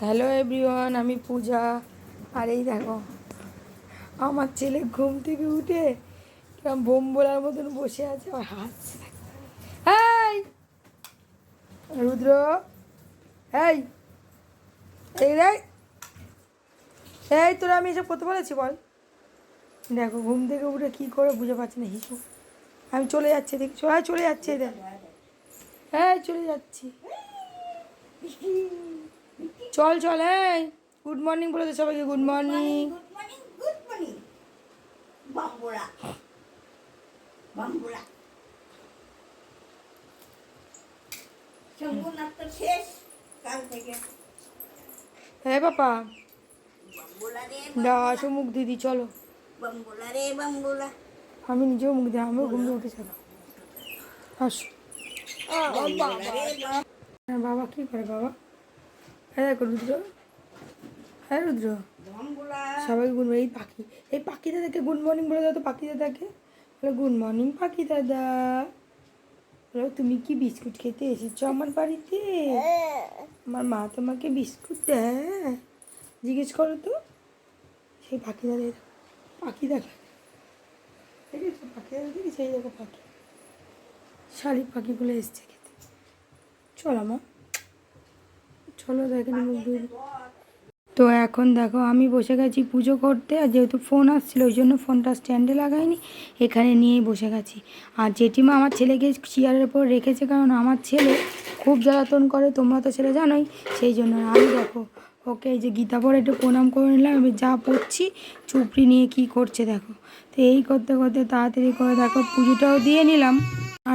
Hello everyone, আমি পূজা। আর এই দেখো আমার ছেলে ঘুম থেকে উঠে কিরম বোমবোলার মতন বসে আছে, আর হাসছে। এই রুদ্র, এই এই রে, এই তোরা আমি এসব করতে বলেছি বল? দেখো ঘুম থেকে উঠে কী করে বুঝে পাচ্ছি না, হিসু। আমি চলে যাচ্ছি, দেখি চলে যাচ্ছে, দেখ। হ্যাঁ চলে যাচ্ছি, চল চল। এই গুড মর্নিং বলে দে সবাইকে, গুড মর্নিং। হ্যাঁ বাবা, আসো মুখ দিদি, চলো। আমি নিজেও মুখ দিই, আমিও ঘুম দিয়ে উঠে যাবো। আসো। হ্যাঁ বাবা, কী করে বাবা? হ্যাঁ দেখো রুদ্র, হ্যাঁ রুদ্র, সবাইকে গুড মর্নিং। এই পাখি দাদাকে গুড মর্নিং বলে দাও তো। পাখি দাদাকে বলো গুড মর্নিং পাখি দাদা। বলো তুমি কি বিস্কুট খেতে এসেছো আমার বাড়িতে? আমার মা তোমাকে বিস্কুট দেয়? জিজ্ঞেস করো তো। সেই পাখি দাদা, পাখি দেখা দেখেছো? পাখি দাদা দেখি, সেই দেখো পাখি, শালিক পাখিগুলো এসছে খেতে। চলো মা, চলো দেখেন মুখ দিয়ে। তো এখন দেখো আমি বসে গেছি পুজো করতে, আর যেহেতু ফোন আসছিলো ওই জন্য ফোনটা স্ট্যান্ডে লাগাইনি, এখানে নিয়েই বসে গেছি। আর জেঠিমা আমার ছেলেকে চেয়ারের ওপর রেখেছে, কারণ আমার ছেলে খুব জ্বালাতন করে, তোমরা তো ছেলে জানোই। সেই জন্য আমি দেখো ওকে এই যে গীতা পড়ে একটু প্রণাম করে নিলাম। আমি যা পড়ছি চুপড়ি নিয়ে কি করছে দেখো। তো এই করতে করতে তাড়াতাড়ি করে দেখো পুজোটাও দিয়ে নিলাম।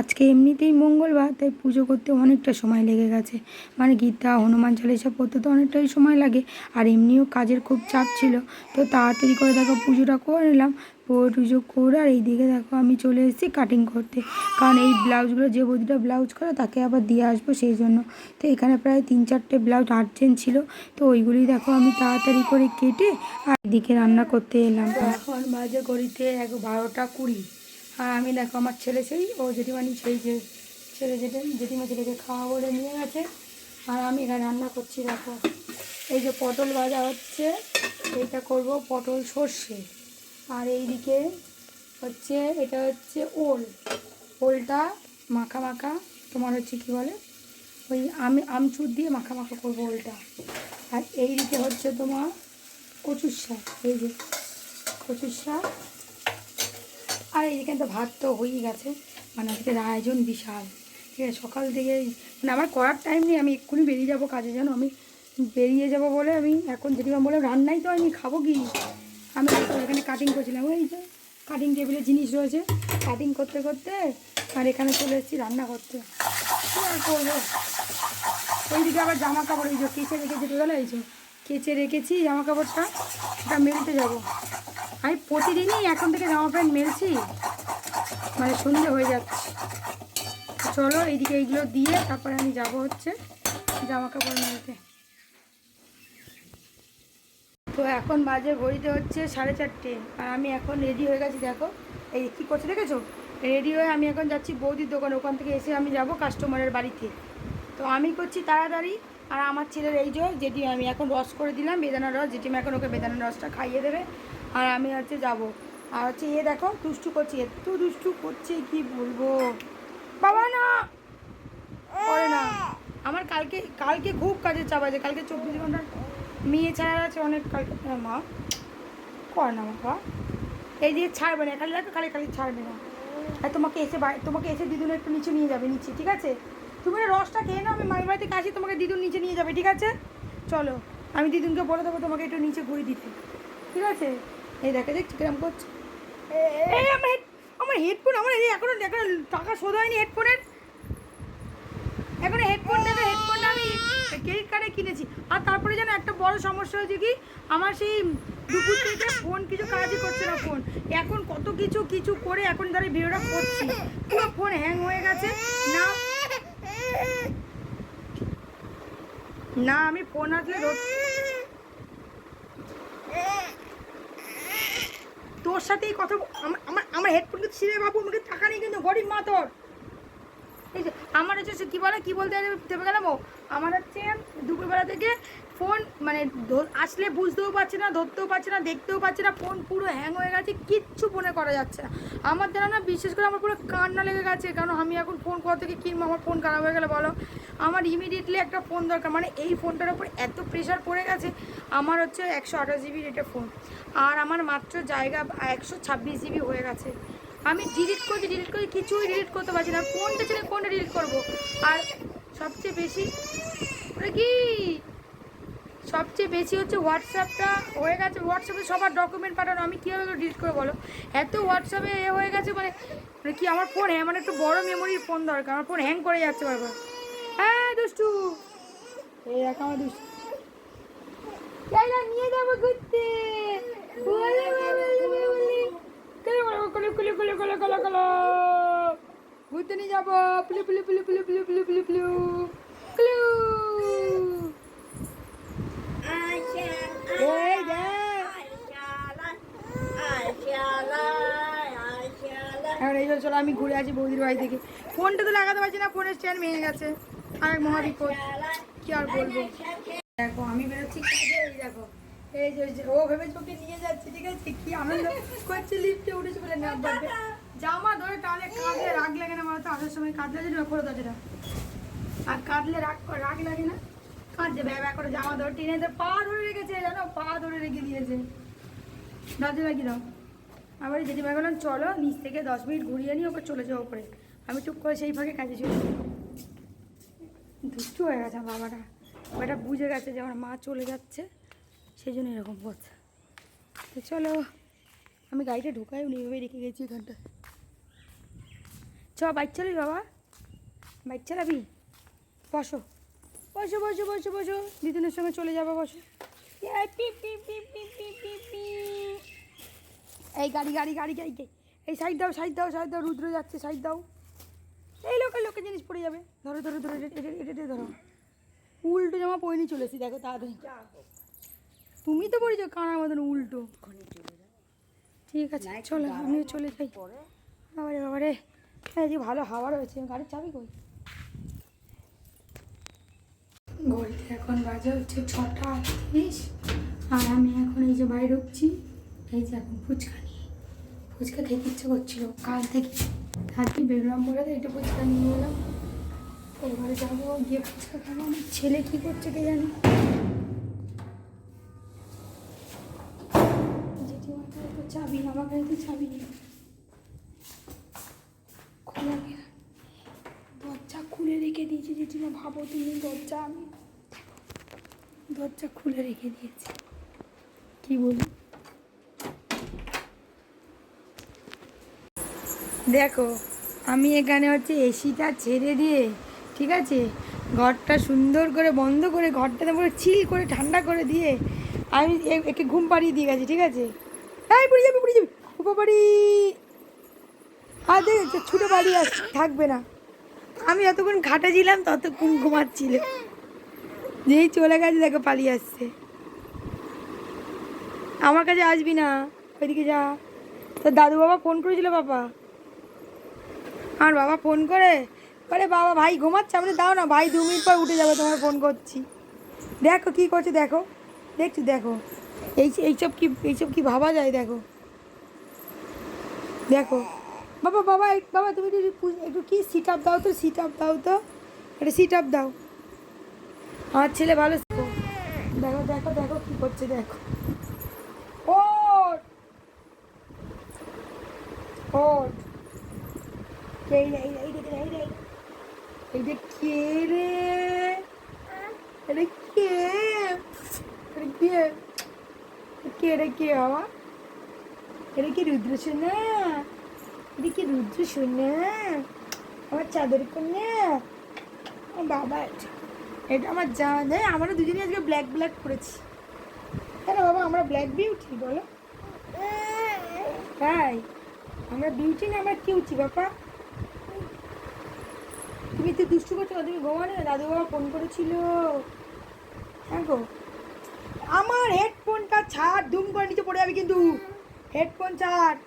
আজকে এমনিতেই মঙ্গলবার, তাই পুজো করতে অনেকটা সময় লেগে গেছে। মানে গীতা হনুমান চালিসা পড়তে তো অনেকটাই সময় লাগে, আর এমনিও কাজের খুব চাপ ছিল। তো তাড়াতাড়ি করে দেখো পুজোটা করে নিলাম। পুজো করে আর এইদিকে দেখো আমি চলে এসেছি কাটিং করতে, কারণ এই ব্লাউজগুলো যে বৌদিটা ব্লাউজ করে তাকে আবার দিয়ে আসবো সেই জন্য। তো এখানে প্রায় 3-4টে ব্লাউজ আর্জেন্ট ছিল, তো ওইগুলি দেখো আমি তাড়াতাড়ি করে কেটে আর এদিকে রান্না করতে এলাম। এখন বাজে ঘড়িতে 12টা 20। আর আমি দেখো আমার ছেলে সেই ও জেঠিমানি সেই যে জেঠিমা ছেলেকে খাওয়া বলে নিয়ে গেছে, আর আমি এখানে রান্না করছি। দেখো এই যে পটল ভাজা হচ্ছে, এইটা করব পটল সর্ষে। আর এইদিকে হচ্ছে এটা হচ্ছে ওলটা মাখা মাখা, তোমার হচ্ছে কী বলে ওই আমচুর দিয়ে মাখা মাখা করবো ওলটা। আর এইদিকে হচ্ছে তোমার কচুর শাক, এই যে কচুর শাক। আর এইখানে তো ভাত তো হয়েই গেছে, মানে আজকের আয়োজন বিশাল। ঠিক আছে, সকাল থেকে মানে আমার করার টাইম নেই, আমি এক্ষুনি বেরিয়ে যাব কাজে। জানো আমি বেরিয়ে যাব বলে আমি এখন জেঠিমা বলে রান্নাই তো আমি খাবো কি। আমি এখানে কাটিং করছিলাম, ওই যে কাটিং টেবিলের জিনিস রয়েছে, কাটিং করতে করতে আর এখানে চলে এসেছি রান্না করতে। কী আর করবো। ওইদিকে আবার জামা কাপড় এই যে কেচে রেখে যেতে গেলো, এই যে কেচে রেখেছি জামা কাপড়টা, ওটা মেলতে যাবো। আমি প্রতিদিনই এখন থেকে জামা প্যান্ট মেলছি, মানে সন্ধে হয়ে যাচ্ছে। চলো এইদিকে এইগুলো দিয়ে তারপরে আমি যাব হচ্ছে জামা কাপড় মেলতে। তো এখন বাজে ঘড়িতে হচ্ছে 4:30, আর আমি এখন রেডি হয়ে গেছি। দেখো এই কী করছে দেখেছো, রেডি হয়ে আমি এখন যাচ্ছি বৌদির দোকানে। ওখান থেকে এসে আমি যাব কাস্টমারের বাড়িতে। তো আমি করছি তাড়াতাড়ি, আর আমার ছেলের এই যে যেটি আমি এখন রস করে দিলাম, বেদানার রস। জেঠিমা এখন ওকে বেদানার রসটা খাইয়ে দেবে, আর আমি হচ্ছে যাব। আর হচ্ছে এ দেখো দুষ্টু করছি, এত দুষ্টু করছে কি বলবো। বাবা না করে না, আমার কালকে খুব কাজের চাপ আছে। কালকে 24 ঘন্টার মেয়ে ছাড়া আছে অনেক। কালকে মা করে না বাবা, এই দিয়ে ছাড়বে না, খালি দেখো খালি ছাড়বে না। আর তোমাকে এসে দিদুন একটু নিচে নিয়ে যাবে, নিচে। ঠিক আছে, তুমি রসটা খেয়ে নাও, আমি মায়ের বাড়িতে কাশি, তোমাকে দিদুন নিচে নিয়ে যাবে। ঠিক আছে চলো, আমি দিদুনকে বলে দেবো তোমাকে একটু নিচে ঘুরে দিতে। ঠিক আছে, এই দেখে দেখছি কিরম করছে। এই আমার হেডফোন, আমার এই এখনো টাকা শোধ হয়নি হেডফোনের। এখন হেডফোন নেবে, হেডফোনটা আমি ক্রেডিট কার্ডে কিনেছি। আর তারপরে যেন একটা বড় সমস্যা হয়েছে কি, আমার সেই দুপুর থেকে ফোন কিছু কাজই করছে না। ফোন এখন কত কিছু করে এখন ধরে ভিডিওটা করছি, পুরো ফোন হ্যাং হয়ে গেছে। না আমি ফোন আসলে তোর সাথেই কথা। আমার হেডফোন কিন্তু ছিঁড়ে বাবু, আমাকে টাকা নেই কিন্তু, গরিব মা তোর। এই যে আমার হচ্ছে কী বলতে দেবে গেলাম, আমার হচ্ছে দুপুরবেলা থেকে ফোন মানে আসলে বুঝতেও পারছে না, ধরতেও পারছে না, দেখতেও পাচ্ছে না, ফোন পুরো হ্যাং হয়ে গেছে, কিচ্ছু ফোনে করা যাচ্ছে না। আমার জানা না, বিশেষ করে আমার পুরো কান্না লেগে গেছে, কারণ আমি এখন ফোন কোথা থেকে কিনবো, আমার ফোন খারাপ হয়ে গেলে বলো। আমার ইমিডিয়েটলি একটা ফোন দরকার, মানে এই ফোনটার উপর এত প্রেশার পড়ে গেছে। আমার হচ্ছে 128 জিবি রেটের ফোন, আর আমার মাত্র জায়গা 126 জিবি হয়ে গেছে। আমি ডিলিট করছি কিছুই ডিলিট করতে পারছি না, কোনটা ছেড়ে কোনটা ডিলিট করবো। আর সবচেয়ে বেশি হচ্ছে হোয়াটসঅ্যাপটা হয়ে গেছে, হোয়াটসঅ্যাপে সবার ডকুমেন্ট পাঠানো, আমি কীভাবে ডিলিট করে বলো। এত হোয়াটসঅ্যাপে হয়ে গেছে, মানে কি আমার ফোন মানে একটু বড় মেমোরির ফোন দরকার, আমার ফোন হ্যাং করে যাচ্ছে বারবার। হ্যাঁ দুষ্টু, এই এক আমার দুষ্টু নিয়ে যাবো ঘুরতে, ঘুরতে নিয়ে যাবো, প্লু প্লু প্লু প্লু প্লু প্লু প্লু প্লু প্লু। এখন এই চলো আমি ঘুরে আসি বৌদির বাড়ি থেকে। ফোনটা তো লাগাতে পারছি না, ফোনের স্ট্যান্ড ভেঙে গেছে, আর এক মহাবিপদ, কি আর বলবো। দেখো আমি বেরোচ্ছি কাজে, এই দেখো এই যে ও ভেবেছে ওকে নিয়ে যাচ্ছে, ঠিক আছে, কি আনন্দ করছে, লিফটে উঠেছে বলে না বাড়বে, জামা ধরে টানে, কাঁদলে রাগ লাগে না বলতো, আসার সময় কাঁদলে যে করে দরজাটা, আর কাঁদলে রাগ লাগে না, কাঁদছে ব্যা করে, জামা ধরে টেনে পা ধরে রেখেছে, জানো, পা ধরে রেখে দিয়েছে, দরজা লাগিয়ে দাও। আবার জেঠিমা বললাম চলো নিচ থেকে 10 মিনিট ঘুরিয়ে নিয়ে ওপরে চলে যাও ওপরে, আমি টুক করে সেই ফাঁকে কাজে চলে যাই। দুষ্টু হয়ে গেছে বাবাটা, ওটা বুঝে গেছে যে আমার মা চলে যাচ্ছে, সেই জন্য এরকম করছে। তো চলো, আমি গাড়িটা ঢুকাই উনি এভাবে রেখে গেছি এখানটা। চ বাইক চালাবি বাবা, বাইক চালাবি, বসো বসো বসো বসো বসো, দিদিনের সঙ্গে চলে যাবো, বসো। এই গাড়ি এই সাইড দাও, রুদ্র যাচ্ছে, সাইড দাও, এই লোকের জিনিস পড়ে যাবে, ধরো এটা ধরো, উল্টো জামা পরে নিয়ে চলেছি, দেখো তাড়াতাড়ি, তুমি তো পড়েছো কানার মতন উল্টো। ঠিক আছে চলো আমিও চলে যাই। বাবারে যে ভালো হাওয়া রয়েছে, গাড়ির চাবি কই? ঘড়িতে এখন বাজে হচ্ছে 6:38, আর আমি এখন এই যে বাইরে ঢুকছি, এই যে এখন ফুচকা খেতে ইচ্ছে করছিল কাল থেকে, তারপরে বেরোলাম বলে একটু ফুচকা নিয়ে এলাম, এবারে যাবো গিয়ে ফুচকা খাবো। আমার ছেলে কী করছে কে জানি, জেঠিমার কাছে তো চাবি, আমার কাছে তো চাবি নেই, দরজা খুলে রেখে দিয়েছি জেঠিমা, ভাবো তুমি, দরজা খুলে রেখে দিয়েছি, কি বলি। দেখো আমি এখানে হচ্ছে এসিটা ছেড়ে দিয়ে, ঠিক আছে, ঘরটা সুন্দর করে বন্ধ করে, ঘরটাতে পুরো চিল করে ঠান্ডা করে দিয়ে আমি একে ঘুম পাড়িয়ে দিয়ে গেছি, ঠিক আছে। এই পড়ে যাবি উপবাড়ি, আর দেখ ছুটে বাড়ি আসছে, থাকবে না। আমি যতক্ষণ ঘাটে ছিলাম ততক্ষণ ঘুমাচ্ছিল, যেই চলে গেছে দেখো পালিয়ে আসছে, আমার কাছে আসবি না, ওইদিকে যা। তোর দাদু বাবা ফোন করেছিল, আমার বাবা ফোন করে বলে বাবা ভাই ঘুমাচ্ছে, আমি দাও না ভাই 2 মিনিট পর উঠে যাবে, তোমার ফোন করছি। দেখো কী করছে, দেখো এইসব কি ভাবা যায়, দেখো বাবা তুমি একটু কি সিট আপ দাও তো, একটা সিট আপ দাও, আমার ছেলে ভালো। দেখো কি করছে, দেখো ওঠ এইটা কে রে, কে বাবা, এটা কি রুদ্র সোনা, আমার চাদর কন্যা, বাবা এটা আমার জান। আমরা দুজনে আজকে ব্ল্যাক করেছি, কেন বাবা আমরা ব্ল্যাক বিউটি বলো, তাই আমরা বিউটি না, আমরা কিউটি বাবা। তুমি তো দুষ্টু করছো, তুমি ঘুমানো, দাদু বাবা ফোন করেছিল। হ্যাঁ গো, আমার হেডফোনটা ছাড়, দুম করে নিচে পড়ে যাবে কিন্তু, হেডফোন ছাড়।